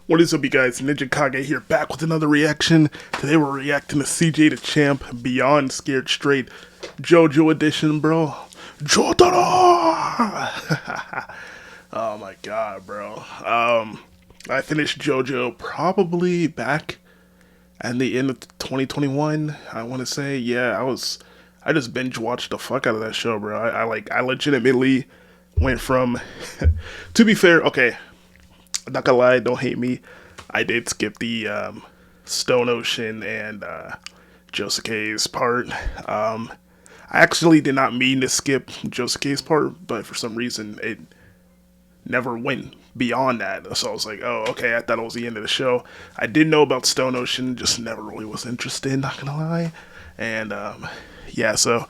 What is up, you guys? Ninja Kage here, back with another reaction. Today we're reacting to CJ the Champ, Beyond Scared Straight, Jojo edition, bro. Jotaro! Oh my god, bro. I finished Jojo probably back at the end of 2021, I want to say. Yeah, I just binge watched the fuck out of that show, bro. I legitimately went from, to be fair, okay, I'm not gonna lie, don't hate me. I did skip the Stone Ocean and Josuke's part. I actually did not mean to skip Josuke's part, but for some reason it never went beyond that. So I was like, oh, okay, I thought it was the end of the show. I did know about Stone Ocean, just never really was interested, not gonna lie. And yeah, so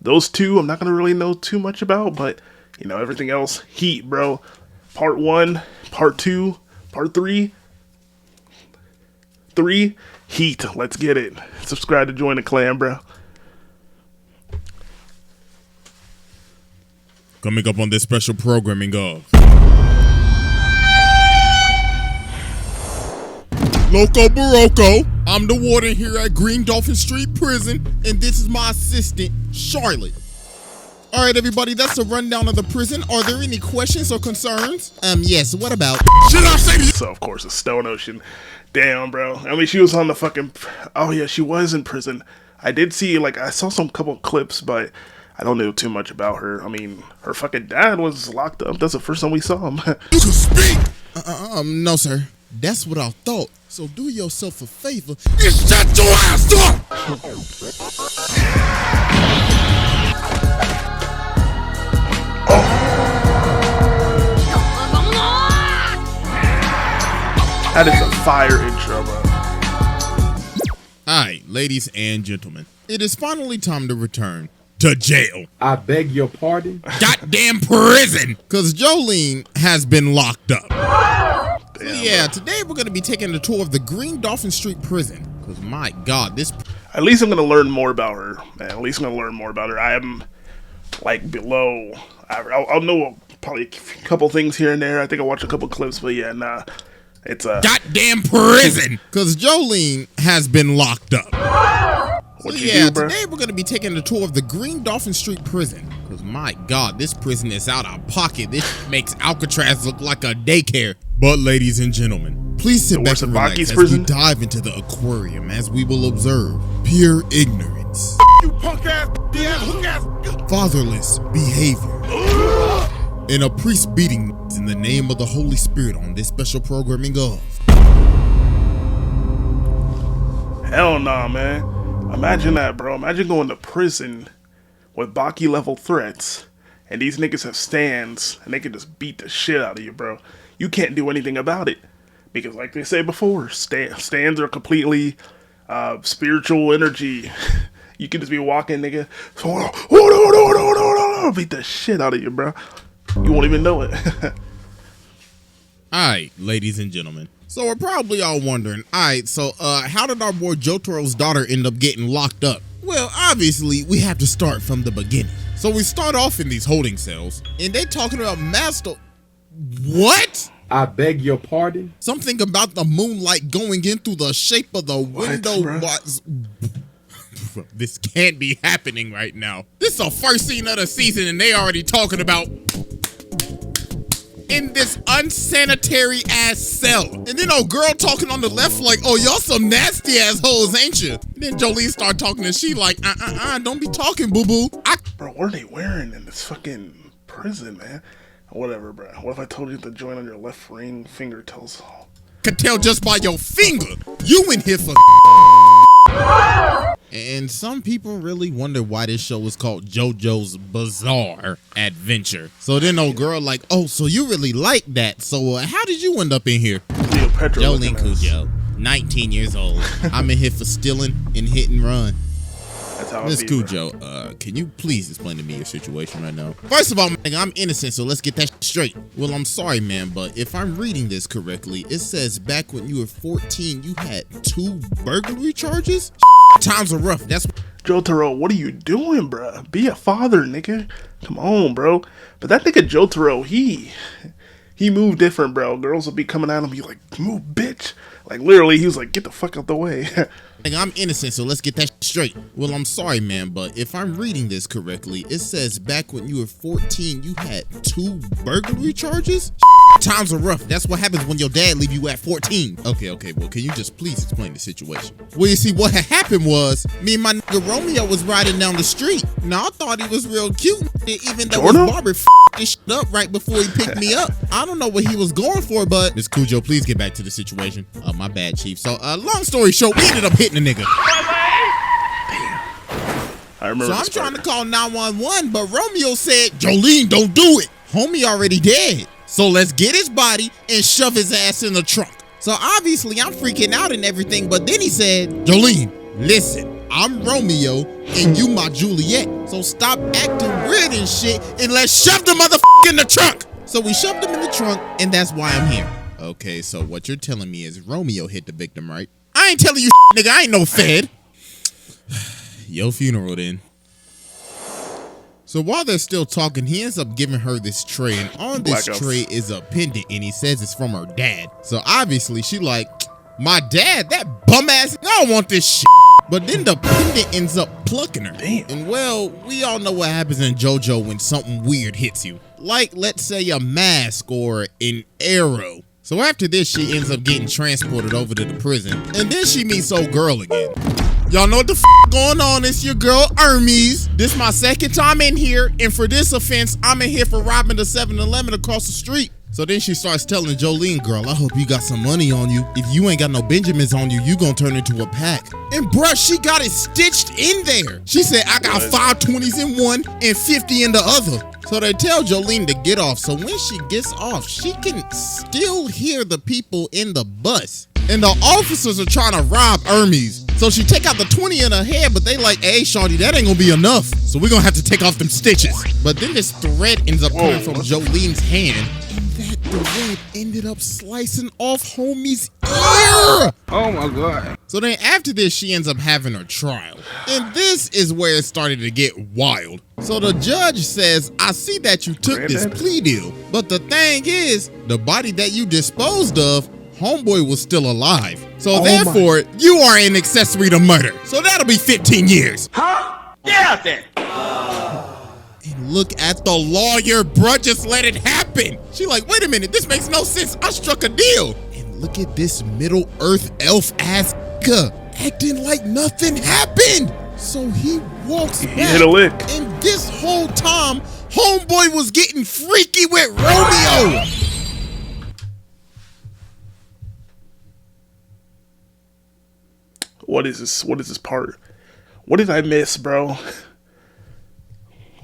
those two I'm not gonna really know too much about, but you know, everything else, heat, bro. Part 1, Part 2, Part 3, heat. Let's get it. Subscribe to join the clan, bro. Coming up on this special programming of Loco Barocco. I'm the warden here at Green Dolphin Street Prison, and this is my assistant, Charlotte. All right, everybody, that's a rundown of the prison. Are there any questions or concerns? Yes, what about? Should I say to you? So, of course, it's Stone Ocean. Damn, bro. I mean, she was on the fucking... Oh, yeah, she was in prison. I did see, like, I saw some couple clips, but I don't know too much about her. I mean, her fucking dad was locked up. That's the first time we saw him. You can speak! No, sir. That's what I thought. So do yourself a favor and shut your ass up! That is a fire intro, bro. Alright, ladies and gentlemen, it is finally time to return to jail. I beg your pardon? Goddamn prison! Cause Jolene has been locked up. Damn, So yeah, bro. today we're gonna be taking a tour of the Green Dolphin Street Prison. Cause my god, this... At least I'm gonna learn more about her, man. At least I'm gonna learn more about her. I am, like, below... I'll know probably a couple things here and there. I think I watched a couple clips, but yeah, nah. It's a goddamn prison! Cause Jolene has been locked up. So yeah, today we're gonna be taking a tour of the Green Dolphin Street Prison. Cause my god, this prison is out of pocket. This makes Alcatraz look like a daycare. But ladies and gentlemen, please sit back and relax as we dive into the aquarium as we will observe pure ignorance, You punk ass, hook ass. fatherless behavior, and a priest beating in the name of the Holy Spirit on this special programming of... Hell nah, man. Imagine that, bro. Imagine going to prison with Baki level threats, and these niggas have stands, and they can just beat the shit out of you, bro. You can't do anything about it. Because like they said before, stands are completely spiritual energy. You can just be walking, nigga. Beat the shit out of you, bro. You won't even know it. Alright, ladies and gentlemen. So we're probably all wondering, alright, so how did our boy Jotaro's daughter end up getting locked up? Well, obviously, we have to start from the beginning. So we start off in these holding cells, and they talking about master... What? I beg your pardon? Something about the moonlight going in through the shape of the window was... This can't be happening right now. This is the first scene of the season, and they already talking about... in this unsanitary ass cell. And then old girl talking on the left like, oh, y'all some nasty ass hoes, ain't you? And then Jolene start talking and she like, don't be talking, boo-boo. Bro, what are they wearing in this fucking prison, man? Whatever, bro. What if I told you the joint on your left ring finger tells all? Could tell just by your finger. You in here for... And some people really wonder why this show is called JoJo's Bizarre Adventure. So then old girl like, oh, so you really like that. So how did you end up in here? Jolene Cujo, 19 years old. I'm in here for stealing and hit and run. That's how Miss Cujo, can you please explain to me your situation right now? First of all, man, I'm innocent, so let's get that straight. Well, I'm sorry, man, but if I'm reading this correctly, it says back when you were 14, you had 2 burglary charges? Times are rough. That's Jotaro, what are you doing, bruh? Be a father, nigga. Come on, bro. But that nigga Jotaro, he he moved different, bro. Girls would be coming at him, be like, "Move, bitch!" Like literally, he was like, "Get the fuck out the way." Like, I'm innocent, so let's get that straight. Well, I'm sorry, man, but if I'm reading this correctly, it says back when you were 14, you had 2 burglary charges? Times are rough. That's what happens when your dad leave you at 14. Okay, well, can you just please explain the situation? Well, you see, what had happened was, me and my nigga Romeo was riding down the street. Now, I thought he was real cute, even though his barber this shit up right before he picked me up. I don't know what he was going for, but Miss Cujo, please get back to the situation. My bad, Chief. So, long story short, we ended up hitting the nigga. I remember. So I'm trying to call 911, but Romeo said, Jolene, don't do it. Homie already dead. So let's get his body and shove his ass in the trunk. So obviously I'm freaking out and everything, but then he said, Jolene, listen, I'm Romeo and you my Juliet. So stop acting weird and shit and let's shove the motherfucker in the trunk. So we shoved him in the trunk and that's why I'm here. Okay, so what you're telling me is Romeo hit the victim, right? I ain't telling you nigga, I ain't no fed. Your funeral then. So while they're still talking, he ends up giving her this tray, and on this tray is a pendant, and he says it's from her dad. So obviously she like, my dad, that bum ass, I don't want this shit. But then the pendant ends up plucking her. Damn. And well, we all know what happens in JoJo when something weird hits you. Like, let's say a mask or an arrow. So after this, she ends up getting transported over to the prison, and then she meets old girl again. Y'all know what the going on. It's your girl, Hermes. This my second time in here, and for this offense, I'm in here for robbing the 7-Eleven across the street. So then she starts telling Jolene, girl, I hope you got some money on you. If you ain't got no Benjamins on you, you gonna turn into a pack. And bruh, she got it stitched in there. She said, I got 5 20s in one and 50 in the other. So they tell Jolene to get off. So when she gets off, she can still hear the people in the bus. And the officers are trying to rob Hermes. So she take out the 20 in her head, but they like, hey, shawty, that ain't gonna be enough. So we're gonna have to take off them stitches. But then this thread ends up coming from Jolene's hand. And that thread ended up slicing off homie's ear. Oh my God. So then after this, she ends up having her trial. And this is where it started to get wild. So the judge says, I see that you took this plea deal. But the thing is, the body that you disposed of, homeboy was still alive. So therefore, you are an accessory to murder. So that'll be 15 years. Huh? Get out there. And look at the lawyer, bruh, just let it happen. She like, wait a minute, this makes no sense. I struck a deal. And look at this Middle Earth elf ass acting like nothing happened. So he walks back. Hit a lick. And this whole time, homeboy was getting freaky with Romeo. What is this? What is this part? What did I miss, bro?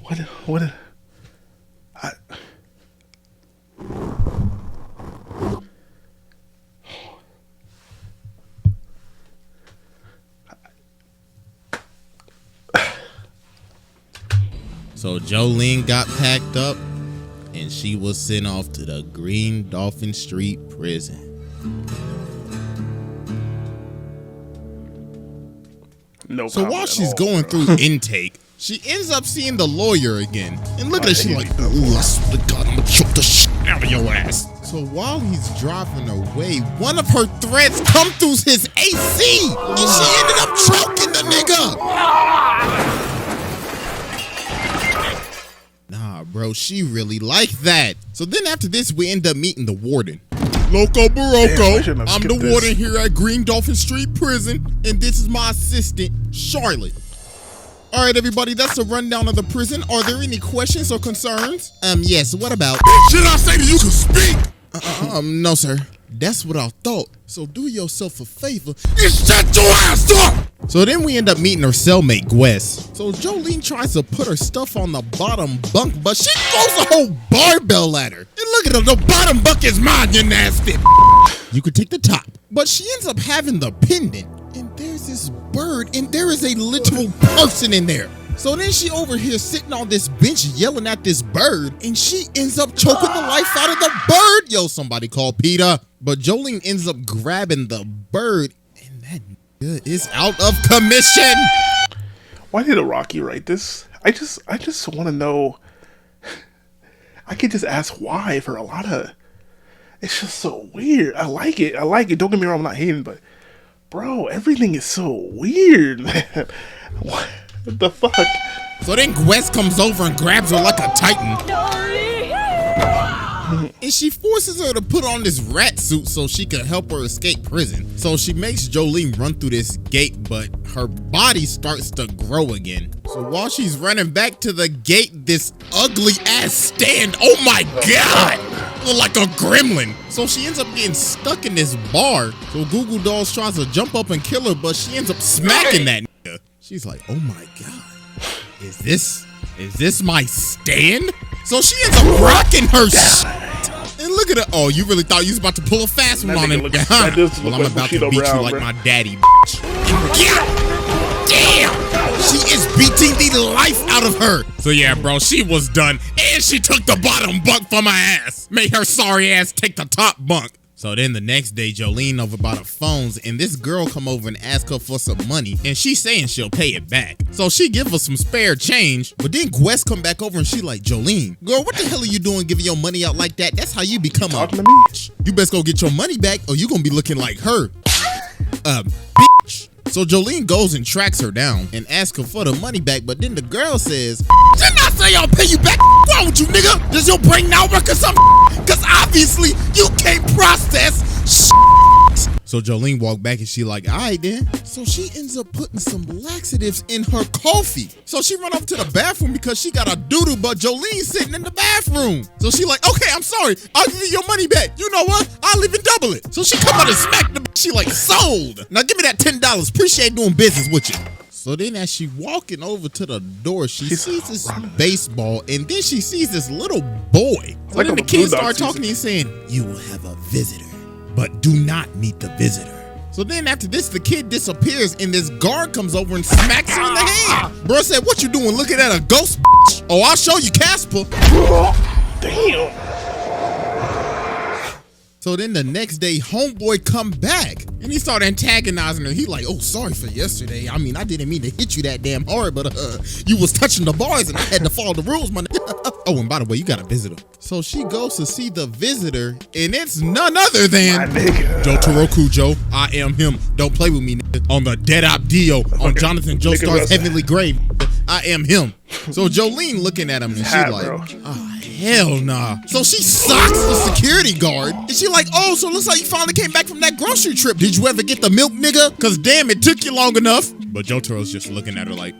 What did I... So Jolene got packed up and she was sent off to the Green Dolphin Street prison. No. So while she's going through intake, she ends up seeing the lawyer again. And look at her, she like, ooh, I swear to God, I'm gonna choke the shit out of your ass. So while he's driving away, one of her threads come through his AC, and she ended up choking the nigga. Nah, bro, she really liked that. So then after this, we end up meeting the warden. Loco Barocco, Damn, I'm the warden here at Green Dolphin Street Prison, and this is my assistant, Charlotte. All right, everybody, that's a rundown of the prison. Are there any questions or concerns? Yes, what about? Should I say that you can speak? No, sir. That's what I thought. So do yourself a favor You shut your ass up! So then we end up meeting her cellmate, Gwess. So Jolene tries to put her stuff on the bottom bunk, but she throws a whole barbell at her. And look at her, the bottom bunk is mine, you nasty. You could take the top. But she ends up having the pendant, and there's this bird, and there is a literal person in there. So then she over here sitting on this bench yelling at this bird, and she ends up choking the life out of the bird. Yo, somebody call Peter. But Jolene ends up grabbing the bird, and that nigga is out of commission. Why did Rocky write this? I just want to know. I could just ask why for a lot of It's just so weird. I like it. I like it. Don't get me wrong, I'm not hating, but bro, everything is so weird, man. What the fuck? So then Wes comes over and grabs her like a titan. And she forces her to put on this rat suit so she can help her escape prison. So she makes Jolene run through this gate, but her body starts to grow again. So while she's running back to the gate, this ugly ass stand, oh my god, look like a gremlin. So she ends up getting stuck in this bar. So Google Dolls tries to jump up and kill her, but she ends up smacking that nigga. She's like, oh my god, is this my stand? So she ends up rocking her shit. And look at her. Oh, you really thought you was about to pull a fast one on him? Huh? Well, I'm about to beat you like my daddy, bitch. Damn! She is beating the life out of her. So yeah, bro, she was done. And she took the bottom bunk from my ass. Made her sorry ass take the top bunk. So then the next day, Jolene over by the phones, and this girl come over and ask her for some money, and she's saying she'll pay it back. So she give her some spare change, but then Gwes come back over and she like, Jolene, girl, what the hell are you doing giving your money out like that? That's how you become a bitch. You best go get your money back or you gonna be looking like her. Bitch. So Jolene goes and tracks her down and asks her for the money back, but then the girl says, didn't I say I'll pay you back? What's wrong with you, nigga? Does your brain not work or something? Cause obviously you can't process shit. So Jolene walked back and she like, all right then. So she ends up putting some laxatives in her coffee. So she run up to the bathroom because she got a doodle, but Jolene's sitting in the bathroom. So she like, okay, I'm sorry. I'll give you your money back. You know what? I'll even double it. So she come out and smack the bitch. She like, sold. Now give me that $10. Appreciate doing business with you. So then as she walking over to the door, she sees this baseball, and then she sees this little boy. So then the kid start talking to him saying, you will have a visitor, but do not meet the visitor. So then after this, the kid disappears, and this guard comes over and smacks her in the hand. Bro said, what you doing looking at a ghost, bitch? Oh, I'll show you Casper. Damn. So then the next day, homeboy come back and he started antagonizing her. He like, oh, sorry for yesterday. I mean, I didn't mean to hit you that damn hard, but you was touching the bars and I had to follow the rules, my nigga. Oh, and by the way, you got a visitor. So she goes to see the visitor, and it's none other than Jojo Jojo. I am him. Don't play with me, nigga. On the Dead Op Dio on Jonathan Joestar's Heavenly Grave. I am him. So Jolene looking at him and she like, oh, hell nah. So she socks the security guard and she like, oh, so it looks like you finally came back from that grocery trip. Did you ever get the milk, nigga? Cause damn, it took you long enough. But Jotaro's just looking at her like,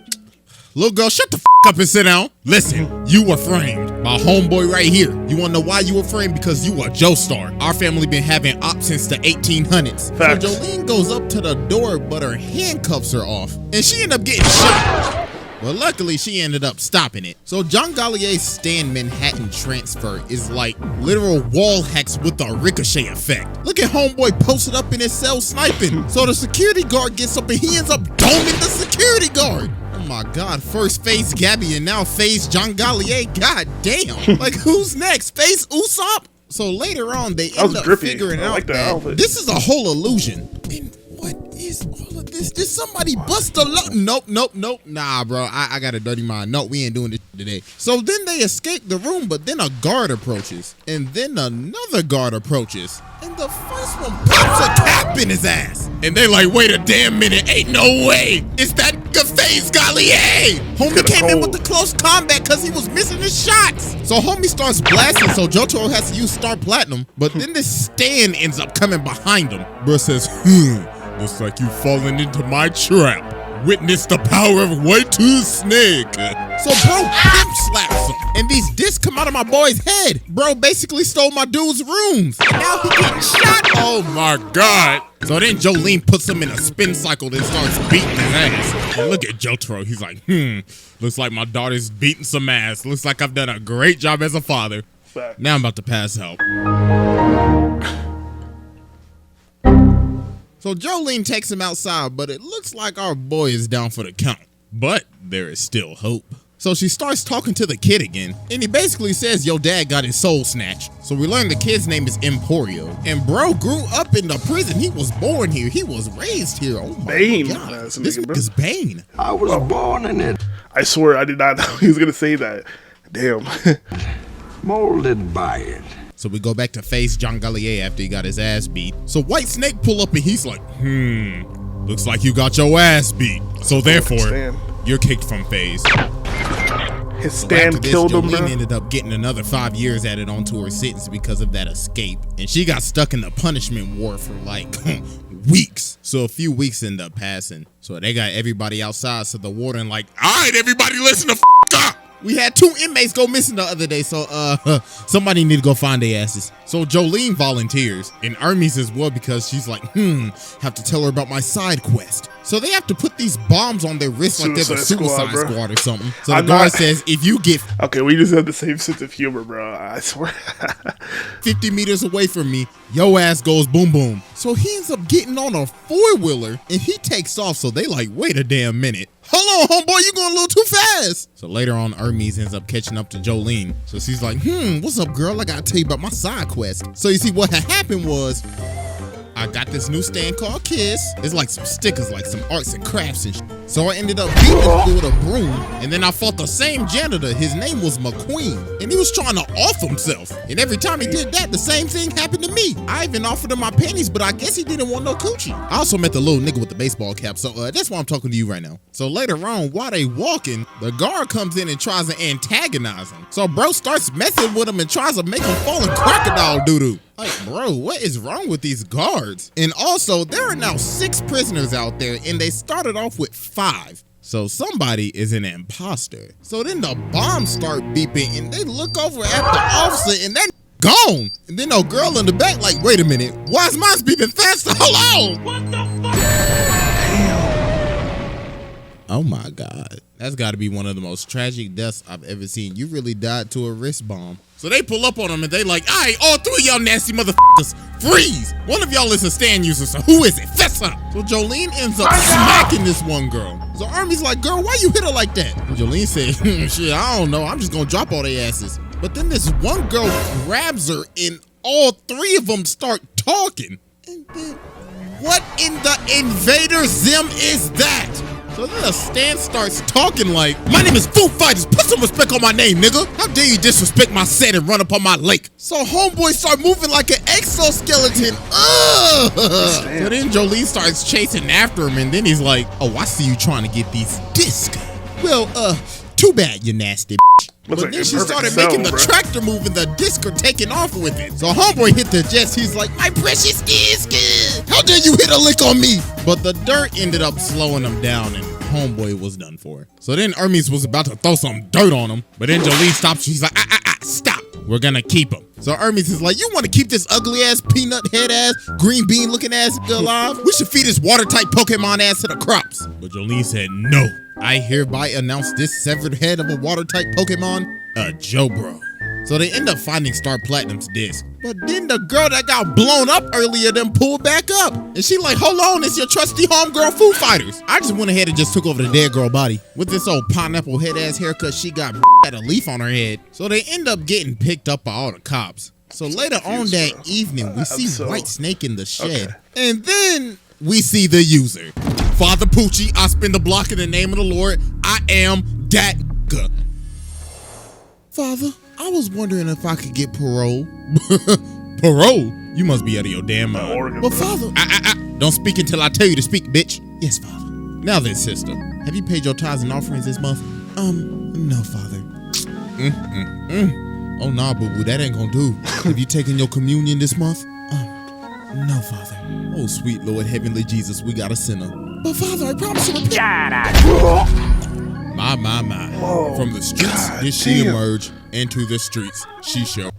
little girl, shut the f up and sit down. Listen, you were framed by homeboy right here. You wanna know why you were framed? Because you were Joestar. Our family been having ops since the 1800s. Facts. So Jolene goes up to the door, but her handcuffs are off and she ended up getting shot. Well, luckily, she ended up stopping it. So John Gallier's Stan Manhattan transfer is like literal wall hacks with a ricochet effect. Look at homeboy posted up in his cell sniping. So the security guard gets up and he ends up doming the security guard. Oh my God, first face Gabby and now face John Gallier. God damn. Like, who's next? Face Usopp? So later on, they end up figuring out that this is a whole illusion. And what is all of this? Did somebody bust a lock? Nope. Nah, bro, I got a dirty mind. No, we ain't doing this today. So then they escape the room, but then a guard approaches. And then another guard approaches. And the first one pops a cap in his ass. And they like, wait a damn minute. Ain't no way. It's that FaZe Gallier. Homie came in with the close combat because he was missing his shots. So homie starts blasting, so Jotaro has to use Star Platinum. But then this Stan ends up coming behind him. Bro says, looks like you've fallen into my trap. Witness the power of White Tooth Snake. So bro pimp slaps him, and these discs come out of my boy's head. Bro basically stole my dude's rooms. Now he getting shot. Oh my God. So then Jolene puts him in a spin cycle and starts beating his ass. And look at Jotaro. He's like, looks like my daughter's beating some ass. Looks like I've done a great job as a father. Now I'm about to pass out. So Jolene takes him outside, but it looks like our boy is down for the count. But there is still hope. So she starts talking to the kid again, and he basically says, yo, dad got his soul snatched. So we learn the kid's name is Emporio. And bro grew up in the prison. He was born here. He was raised here. Oh my God. This nigga's Bane. I was born in it. I swear I did not know he was going to say that. Damn. Molded by it. So we go back to face John Gallier after he got his ass beat. So White Snake pull up and he's like, looks like you got your ass beat. So therefore, you're kicked from phase. His stand killed him, bro. Jolene ended up getting another 5 years added onto her sentence because of that escape. And she got stuck in the punishment ward for like weeks. So a few weeks end up passing. So they got everybody outside. So the warden like, all right, everybody listen the up. We had 2 inmates go missing the other day, so somebody need to go find their asses. So Jolene volunteers, and Hermes as well, because she's like, have to tell her about my side quest. So they have to put these bombs on their wrists like they're the Suicide Squad or something. So the guard says, if you get... Okay, we just have the same sense of humor, bro. I swear. 50 meters away from me, yo ass goes boom boom. So he ends up getting on a 4-wheeler, and he takes off. So they like, wait a damn minute. Hold on, homeboy, you going a little too fast. So later on, Hermes ends up catching up to Jolene. So she's like, what's up, girl? I gotta tell you about my side quest. So you see, what had happened was, I got this new stand called Kiss. It's like some stickers, like some arts and crafts and shit. So I ended up beating him with a broom, and then I fought the same janitor. His name was McQueen, and he was trying to off himself. And every time he did that, the same thing happened to me. I even offered him my panties, but I guess he didn't want no coochie. I also met the little nigga with the baseball cap, so that's why I'm talking to you right now. So later on, while they walking, the guard comes in and tries to antagonize him. So bro starts messing with him and tries to make him fall in crocodile doo-doo. Like, bro, what is wrong with these guards? And also, there are now 6 prisoners out there, and they started off with 5. So somebody is an imposter. So then the bombs start beeping, and they look over at the officer, and then gone. And then no girl in the back like, wait a minute, why is mine beeping faster? Hold on. What the fuck? Oh my God. That's gotta be one of the most tragic deaths I've ever seen. You really died to a wrist bomb. So they pull up on him and they like, all right, all 3 of y'all nasty motherfuckers, freeze. One of y'all is a stand user, so who is it? Fess up. So Jolene ends up smacking this one girl. So Army's like, girl, why you hit her like that? And Jolene said, shit, I don't know. I'm just gonna drop all their asses. But then this one girl grabs her and all 3 of them start talking. And then, what in the invader zim is that? So then the stand starts talking like, my name is Foo Fighters, put some respect on my name, nigga. How dare you disrespect my set and run up on my lake? So homeboy start moving like an exoskeleton. So then Jolene starts chasing after him, and then he's like, oh, I see you trying to get these discs. Well, too bad, you nasty bitch. But then she started making the tractor move and the disc are taking off with it. So homeboy hit the jets. He's like, my precious disc. How dare you hit a lick on me? But the dirt ended up slowing him down and homeboy was done for. So then Hermes was about to throw some dirt on him. But then Jolene stops. She's like, stop. We're gonna keep him. So Hermes is like, you want to keep this ugly ass, peanut head ass, green bean looking ass alive? We should feed this water type Pokemon ass to the crops. But Jolene said, no. I hereby announce this severed head of a water type Pokemon, a Jojo. So they end up finding Star Platinum's disc. But then the girl that got blown up earlier then pulled back up. And she like, hold on, it's your trusty homegirl Foo Fighters. I just went ahead and just took over the dead girl body. With this old pineapple head ass haircut, she got had a leaf on her head. So they end up getting picked up by all the cops. So later on that evening, we see White Snake in the shed. Okay. And then we see the user. Father Poochie, I spin the block in the name of the Lord. I am that guy. Father, I was wondering if I could get parole. Parole? You must be out of your damn mind. Well, Father, don't speak until I tell you to speak, bitch. Yes, Father. Now then, sister, have you paid your tithes and offerings this month? No, Father. Oh, nah, boo-boo, that ain't gonna do. Have you taken your communion this month? No, Father. Oh, sweet Lord, heavenly Jesus, we got a sinner. But Father, I promise you. My. From the streets did she emerge, into the streets she shall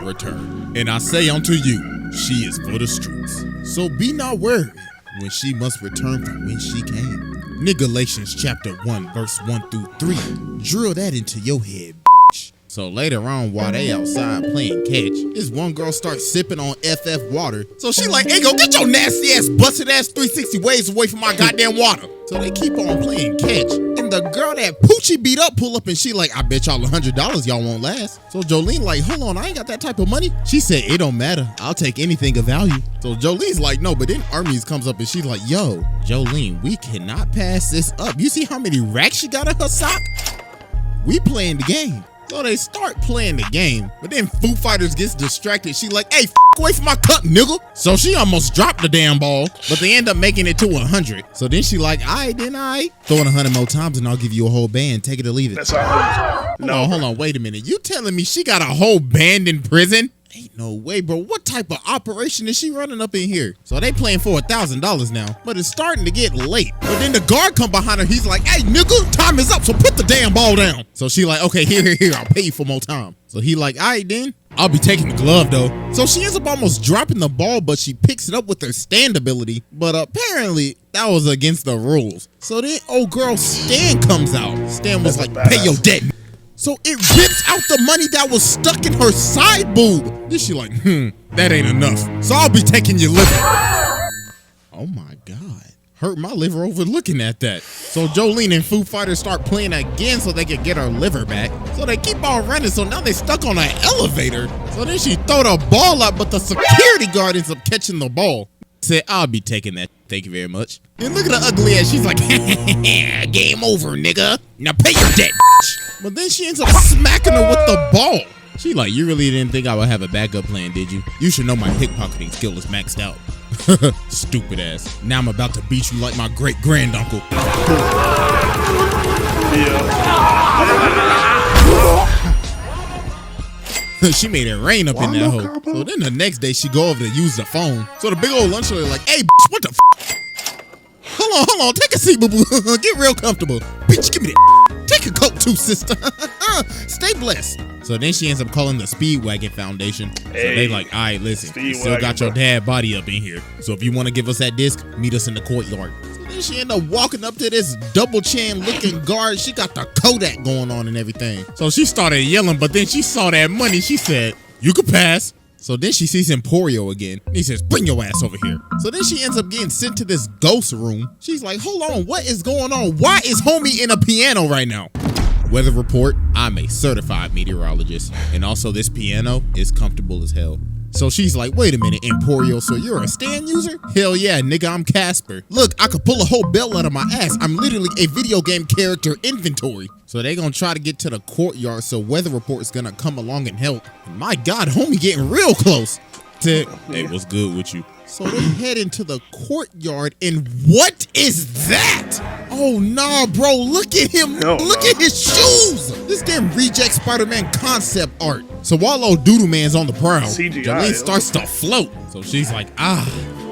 return. And I say unto you, she is for the streets. So be not worried when she must return from when she came. Galatians chapter 1, verse 1 through 3. Drill that into your head, bitch. So later on, while they outside playing catch, this one girl starts sipping on FF water. So she like, hey, go get your nasty ass, busted ass 360 waves away from my goddamn water. So they keep on playing catch. And the girl that Poochie beat up pull up and she like, I bet y'all $100 y'all won't last. So Jolene like, hold on, I ain't got that type of money. She said, it don't matter. I'll take anything of value. So Jolene's like, no, but then Hermes comes up and she's like, yo, Jolene, we cannot pass this up. You see how many racks she got in her sock? We playing the game. So they start playing the game, but then Foo Fighters gets distracted. She like, hey, away from my cup, nigga. So she almost dropped the damn ball, but they end up making it to 100. So then she like, all right, then I throw it 100 more times and I'll give you a whole band. Take it or leave it. That's all. Hold on, wait a minute. You telling me she got a whole band in prison? Ain't no way, bro. What type of operation is she running up in here? So they playing for $1,000 now, but it's starting to get late. But then the guard come behind her. He's like, hey, nigga, time is up, so put the damn ball down. So she like, okay, here, I'll pay you for more time. So he like, all right, then. I'll be taking the glove, though. So she ends up almost dropping the ball, but she picks it up with her stand ability. But apparently, that was against the rules. So then old girl Stan comes out. Stan was like, pay your debt. So it rips out the money that was stuck in her side boob. Then she like, that ain't enough. So I'll be taking your liver. Oh my God. Hurt my liver over looking at that. So Jolene and Foo Fighters start playing again so they can get her liver back. So they keep on running, so now they stuck on an elevator. So then she throw the ball up, but the security guard ends up catching the ball. Said, I'll be taking that. Thank you very much. And look at her ugly ass. She's like, game over, nigga. Now pay your debt, bitch. But then she ends up smacking her with the ball. She like, you really didn't think I would have a backup plan, did you? You should know my pickpocketing skill is maxed out. Stupid ass. Now I'm about to beat you like my great granduncle. She made it rain up in that hole. So then the next day she go over to use the phone. So the big old lunch lady like, hey, bitch, what the f? Hold on, take a seat, boo-boo. Get real comfortable. Bitch, give me that. Take a coat too, sister. Stay blessed. So then she ends up calling the Speedwagon Foundation. So they like, all right, listen, you still got your dad body up in here. So if you want to give us that disc, meet us in the courtyard. So then she ended up walking up to this double chin looking guard. She got the Kodak going on and everything. So she started yelling, but then she saw that money. She said, you could pass. So then she sees Emporio again. He says, bring your ass over here. So then she ends up getting sent to this ghost room. She's like, hold on, what is going on? Why is homie in a piano right now? Weather report, I'm a certified meteorologist. And also this piano is comfortable as hell. So she's like, wait a minute, Emporio, so you're a Stan user? Hell yeah, nigga, I'm Casper. Look, I could pull a whole bell out of my ass. I'm literally a video game character inventory. So they gonna try to get to the courtyard, so weather report is gonna come along and help. And my God, homie getting real close. Hey, what's good with you? So they head into the courtyard, and what is that? Oh, nah, bro, look at him. Look at his shoes. This damn reject Spider-Man concept art. So while old Doodle Man's on the prowl, Jolene starts to float. So she's like,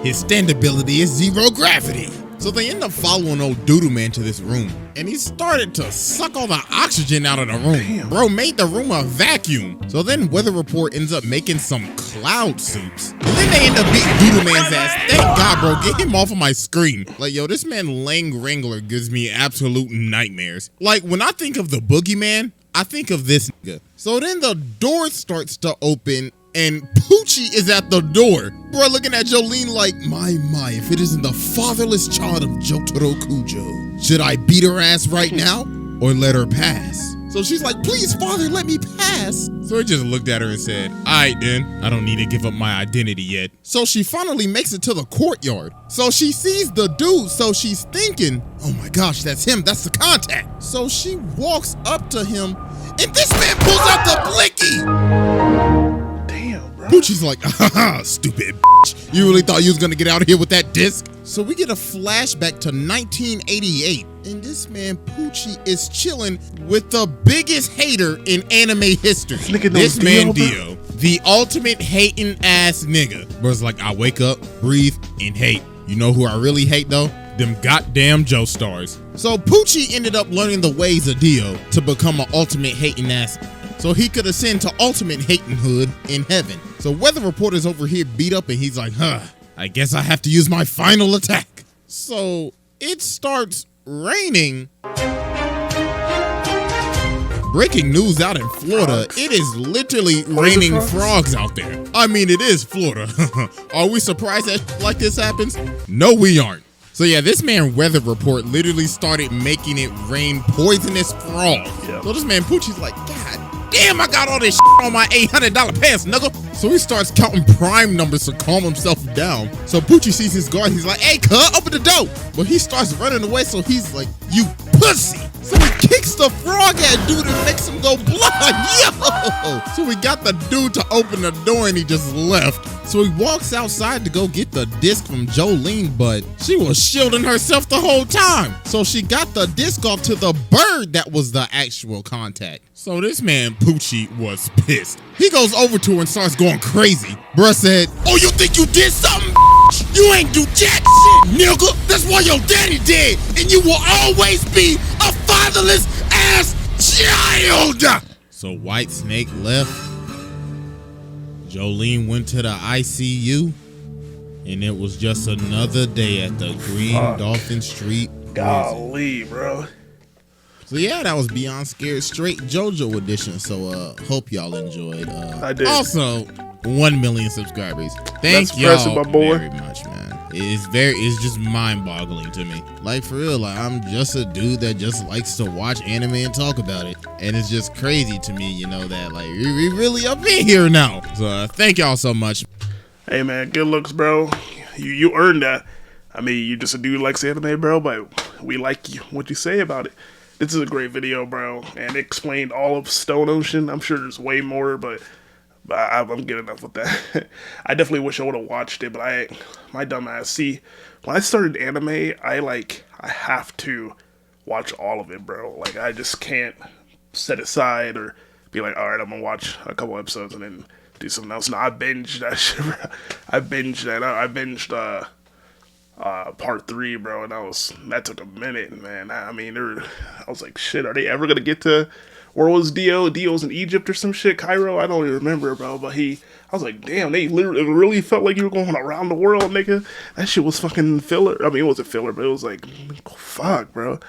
his standability is zero gravity. So they end up following old Doodle Man to this room, and he started to suck all the oxygen out of the room. Damn. Bro made the room a vacuum. So then Weather Report ends up making some cloud suits. And then they end up beating Doodle Man's ass. Thank God, bro, get him off of my screen. Like, yo, this man Lang Wrangler gives me absolute nightmares. Like, when I think of the Boogeyman, I think of this nigga. So then the door starts to open, and Poochie is at the door. Bro, looking at Jolene like, my, if it isn't the fatherless child of Jotaro Kujo. Should I beat her ass right now or let her pass? So she's like, please, father, let me pass. So he just looked at her and said, all right, then. I don't need to give up my identity yet. So she finally makes it to the courtyard. So she sees the dude, so she's thinking, oh my gosh, that's him. That's the contact. So she walks up to him, and this man pulls out the blicky. Poochie's like, stupid bitch. You really thought you was gonna get out of here with that disc? So we get a flashback to 1988, and this man Poochie is chilling with the biggest hater in anime history. This man Dio, the ultimate hating ass nigga. Bro's like, I wake up, breathe, and hate. You know who I really hate though? Them goddamn Joe stars. So Poochie ended up learning the ways of Dio to become an ultimate hating ass, so he could ascend to ultimate hatinghood in heaven. So Weather Reporter's over here beat up, and he's like, I guess I have to use my final attack. So it starts raining. Breaking news out in Florida, it is literally raining frogs out there. I mean, it is Florida. Are we surprised that like this happens? No, we aren't. So yeah, this man Weather Report literally started making it rain poisonous frogs. Yep. So this man Poochie's like, God damn, I got all this shit on my $800 pants, nigga. So he starts counting prime numbers to calm himself down. So Poochie sees his guard. He's like, hey, cuz, open the door. But he starts running away. So he's like, you pussy. So he kicks the frog head dude and makes him go blind. Yo! So we got the dude to open the door and he just left. So he walks outside to go get the disc from Jolene, but she was shielding herself the whole time. So she got the disc off to the bird that was the actual contact. So this man Poochie was pissed. He goes over to her and starts going crazy. Bruh said, "Oh, you think you did something? You ain't do jack shit, nigga. That's why your daddy dead, and you will always be a fatherless ass child." So White Snake left. Jolene went to the ICU, and it was just another day at the Green Dolphin Street prison. Golly, bro. So yeah, that was Beyond Scared Straight JoJo edition. So hope y'all enjoyed. I did. Also, 1 million subscribers. Thank That's impressive, y'all my boy. very much, man. It's just mind-boggling to me. Like for real, like I'm just a dude that just likes to watch anime and talk about it, and it's just crazy to me, you know, that like we really up in here now. So thank y'all so much. Hey man, good looks, bro. You earned that. I mean, you just a dude who likes anime, bro, but we like what you say about it. This is a great video, bro, and it explained all of Stone Ocean. I'm sure there's way more, but I'm good enough with that. I definitely wish I would have watched it, but my dumb ass. See, when I started anime, I have to watch all of it, bro. Like, I just can't set aside or be like, all right, I'm gonna watch a couple episodes and then do something else. No, I binged that shit, bro. I binged part 3, bro, and that took a minute, man. I mean, I was like, shit, are they ever gonna get to where was Dio? Dio's in Egypt or some shit, Cairo? I don't even remember, bro. But I was like, damn, it really felt like you were going around the world, nigga. That shit was fucking filler. I mean, it wasn't filler, but it was like, fuck, bro.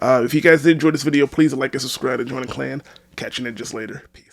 If you guys did enjoy this video, please like and subscribe and join the clan. Catching it just later. Peace.